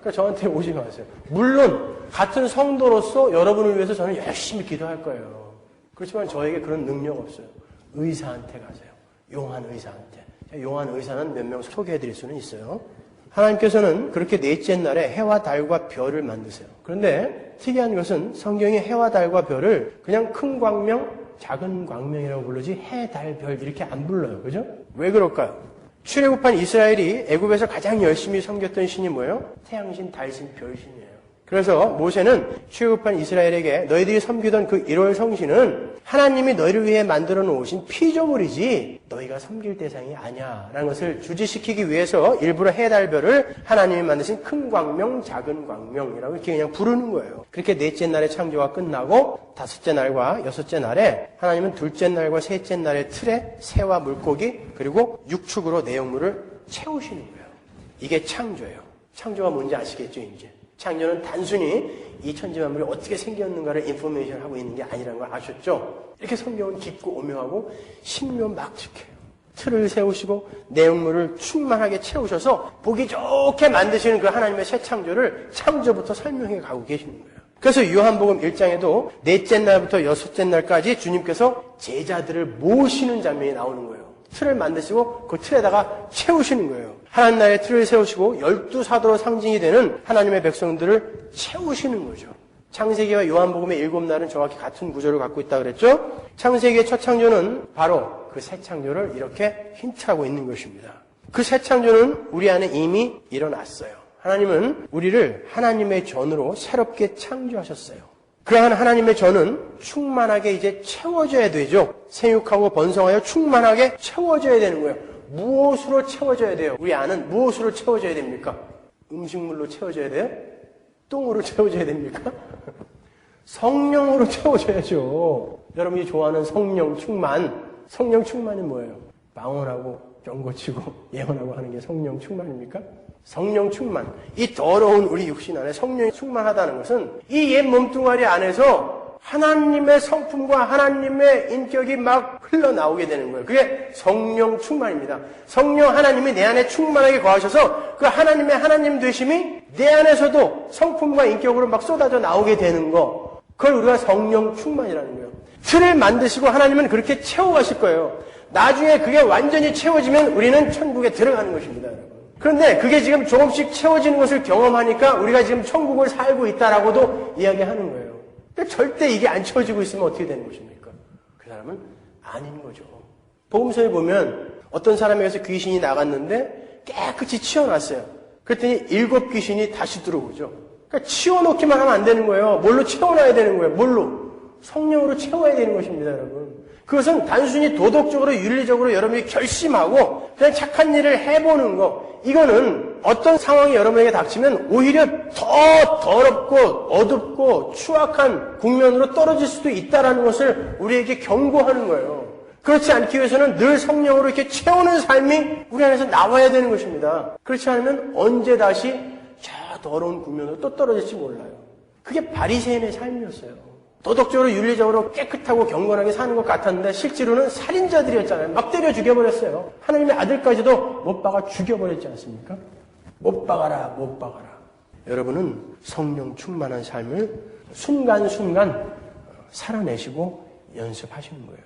그러니까 저한테 오지 마세요. 물론 같은 성도로서 여러분을 위해서 저는 열심히 기도할 거예요. 그렇지만 저에게 그런 능력 없어요. 의사한테 가세요. 용한 의사한테. 용한 의사는 몇 명 소개해드릴 수는 있어요. 하나님께서는 그렇게 넷째 날에 해와 달과 별을 만드세요. 그런데 특이한 것은 성경이 해와 달과 별을 그냥 큰 광명, 작은 광명이라고 부르지 해, 달, 별 이렇게 안 불러요. 그죠? 왜 그럴까요? 출애굽한 이스라엘이 애굽에서 가장 열심히 섬겼던 신이 뭐예요? 태양신, 달신, 별신이에요. 그래서 모세는 취급한 이스라엘에게 너희들이 섬기던 그 1월 성신은 하나님이 너희를 위해 만들어 놓으신 피조물이지 너희가 섬길 대상이 아니야 라는 것을 주지시키기 위해서 일부러 해달별을 하나님이 만드신 큰 광명, 작은 광명이라고 이렇게 그냥 부르는 거예요. 그렇게 넷째 날에 창조가 끝나고 다섯째 날과 여섯째 날에 하나님은 둘째 날과 셋째 날의 틀에 새와 물고기 그리고 육축으로 내용물을 채우시는 거예요. 이게 창조예요. 창조가 뭔지 아시겠죠 이제? 창조는 단순히 이 천지만물이 어떻게 생겼는가를 인포메이션 하고 있는 게 아니라는 걸 아셨죠? 이렇게 성경은 깊고 오묘하고 신묘막측해요. 틀을 세우시고 내용물을 충만하게 채우셔서 보기 좋게 만드시는 그 하나님의 새 창조를 창조부터 설명해 가고 계시는 거예요. 그래서 요한복음 1장에도 넷째 날부터 여섯째 날까지 주님께서 제자들을 모시는 장면이 나오는 거예요. 틀을 만드시고 그 틀에다가 채우시는 거예요. 하나님 나라의 틀을 세우시고 12사도로 상징이 되는 하나님의 백성들을 채우시는 거죠. 창세기와 요한복음의 7날은 정확히 같은 구조를 갖고 있다고 그랬죠. 창세기의 첫 창조는 바로 그 새 창조를 이렇게 힌트하고 있는 것입니다. 그 새 창조는 우리 안에 이미 일어났어요. 하나님은 우리를 하나님의 전으로 새롭게 창조하셨어요. 그러한 하나님의 전은 충만하게 이제 채워져야 되죠. 생육하고 번성하여 충만하게 채워져야 되는 거예요. 무엇으로 채워져야 돼요? 우리 안은 무엇으로 채워져야 됩니까? 음식물로 채워져야 돼요? 똥으로 채워져야 됩니까? 성령으로 채워져야죠. 여러분이 좋아하는 성령 충만. 성령 충만이 뭐예요? 방언하고 병고치고 예언하고 하는 게 성령 충만입니까? 성령 충만. 이 더러운 우리 육신 안에 성령이 충만하다는 것은 이 옛 몸뚱아리 안에서 하나님의 성품과 하나님의 인격이 막 흘러나오게 되는 거예요. 그게 성령 충만입니다. 성령 하나님이 내 안에 충만하게 거하셔서 그 하나님의 하나님 되심이 내 안에서도 성품과 인격으로 막 쏟아져 나오게 되는 거. 그걸 우리가 성령 충만이라는 거예요. 틀을 만드시고 하나님은 그렇게 채워가실 거예요. 나중에 그게 완전히 채워지면 우리는 천국에 들어가는 것입니다, 여러분. 그런데 그게 지금 조금씩 채워지는 것을 경험하니까 우리가 지금 천국을 살고 있다라고도 이야기하는 거예요. 근데 절대 이게 안 채워지고 있으면 어떻게 되는 것입니까? 그 사람은 아닌 거죠. 복음서에 보면 어떤 사람에게서 귀신이 나갔는데 깨끗이 치워놨어요. 그랬더니 7 귀신이 다시 들어오죠. 그러니까 치워놓기만 하면 안 되는 거예요. 뭘로 채워놔야 되는 거예요? 뭘로? 성령으로 채워야 되는 것입니다, 여러분. 그것은 단순히 도덕적으로 윤리적으로 여러분이 결심하고 그냥 착한 일을 해보는 거. 이거는 어떤 상황이 여러분에게 닥치면 오히려 더 더럽고 어둡고 추악한 국면으로 떨어질 수도 있다는 것을 우리에게 경고하는 거예요. 그렇지 않기 위해서는 늘 성령으로 이렇게 채우는 삶이 우리 안에서 나와야 되는 것입니다. 그렇지 않으면 언제 다시 저 더러운 국면으로 또 떨어질지 몰라요. 그게 바리새인의 삶이었어요. 도덕적으로 윤리적으로 깨끗하고 경건하게 사는 것 같았는데 실제로는 살인자들이었잖아요. 막 때려 죽여버렸어요. 하나님의 아들까지도 못 박아 죽여버렸지 않습니까? 못 박아라, 못 박아라. 여러분은 성령 충만한 삶을 순간순간 살아내시고 연습하시는 거예요.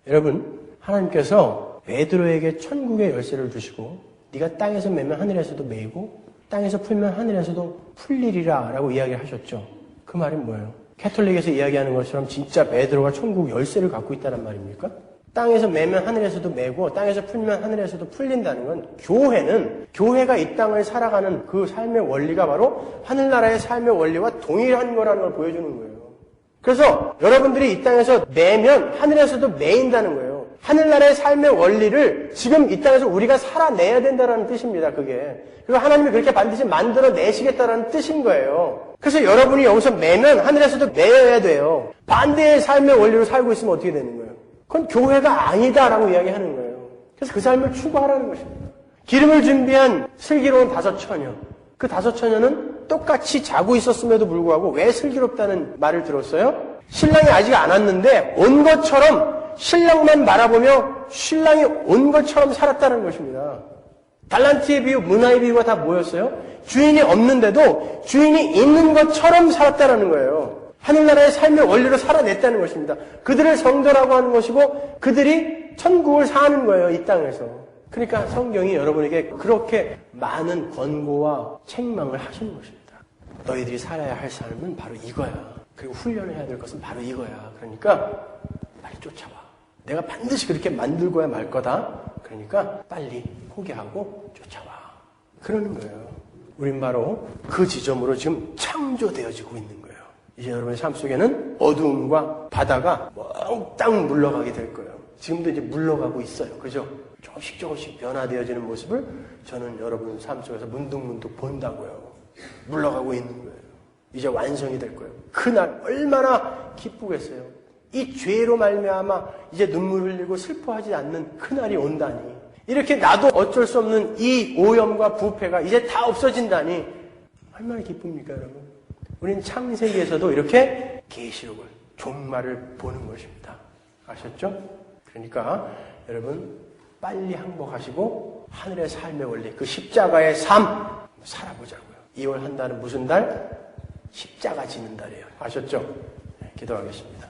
여러분, 하나님께서 베드로에게 천국의 열쇠를 주시고 네가 땅에서 매면 하늘에서도 매이고 땅에서 풀면 하늘에서도 풀리리라 라고 이야기를 하셨죠. 그 말은 뭐예요? 캐톨릭에서 이야기하는 것처럼 진짜 베드로가 천국 열쇠를 갖고 있다는 말입니까? 땅에서 매면 하늘에서도 매고 땅에서 풀면 하늘에서도 풀린다는 건 교회가 이 땅을 살아가는 그 삶의 원리가 바로 하늘나라의 삶의 원리와 동일한 거라는 걸 보여주는 거예요. 그래서 여러분들이 이 땅에서 매면 하늘에서도 매인다는 거예요. 하늘나라의 삶의 원리를 지금 이 땅에서 우리가 살아내야 된다는 뜻입니다. 그게. 그리고 하나님이 그렇게 반드시 만들어내시겠다는 뜻인 거예요. 그래서 여러분이 여기서 매면 하늘에서도 매여야 돼요. 반대의 삶의 원리로 살고 있으면 어떻게 되는 거예요? 그건 교회가 아니다라고 이야기하는 거예요. 그래서 그 삶을 추구하라는 것입니다. 기름을 준비한 슬기로운 5 처녀. 그 5 처녀는 똑같이 자고 있었음에도 불구하고 왜 슬기롭다는 말을 들었어요? 신랑이 아직 안 왔는데 온 것처럼 신랑만 바라보며 신랑이 온 것처럼 살았다는 것입니다. 달란트의 비유, 문화의 비유가 다 뭐였어요? 주인이 없는데도 주인이 있는 것처럼 살았다는 거예요. 하늘나라의 삶의 원리로 살아냈다는 것입니다. 그들을 성도라고 하는 것이고 그들이 천국을 사는 거예요, 이 땅에서. 그러니까 성경이 여러분에게 그렇게 많은 권고와 책망을 하시는 것입니다. 너희들이 살아야 할 삶은 바로 이거야. 그리고 훈련을 해야 될 것은 바로 이거야. 그러니까 빨리 쫓아와. 내가 반드시 그렇게 만들고야 말 거다. 그러니까 빨리 포기하고 쫓아와. 그러는 거예요. 우린 바로 그 지점으로 지금 창조되어지고 있는 거예요. 이제 여러분의 삶 속에는 어두움과 바다가 몽땅 물러가게 될 거예요. 지금도 이제 물러가고 있어요. 그죠? 조금씩 변화되어지는 모습을 저는 여러분 삶 속에서 문득문득 본다고요. 물러가고 있는 거예요. 이제 완성이 될 거예요. 그날 얼마나 기쁘겠어요. 이 죄로 말미암아 이제 눈물 흘리고 슬퍼하지 않는 그날이 온다니. 이렇게 나도 어쩔 수 없는 이 오염과 부패가 이제 다 없어진다니. 얼마나 기쁩니까, 여러분? 우리는 창세기에서도 이렇게 계시록을, 종말을 보는 것입니다. 아셨죠? 그러니까 여러분 빨리 항복하시고 하늘의 삶의 원리, 그 십자가의 삶 살아보자고요. 2월 한 달은 무슨 달? 십자가 지는 달이에요. 아셨죠? 네, 기도하겠습니다.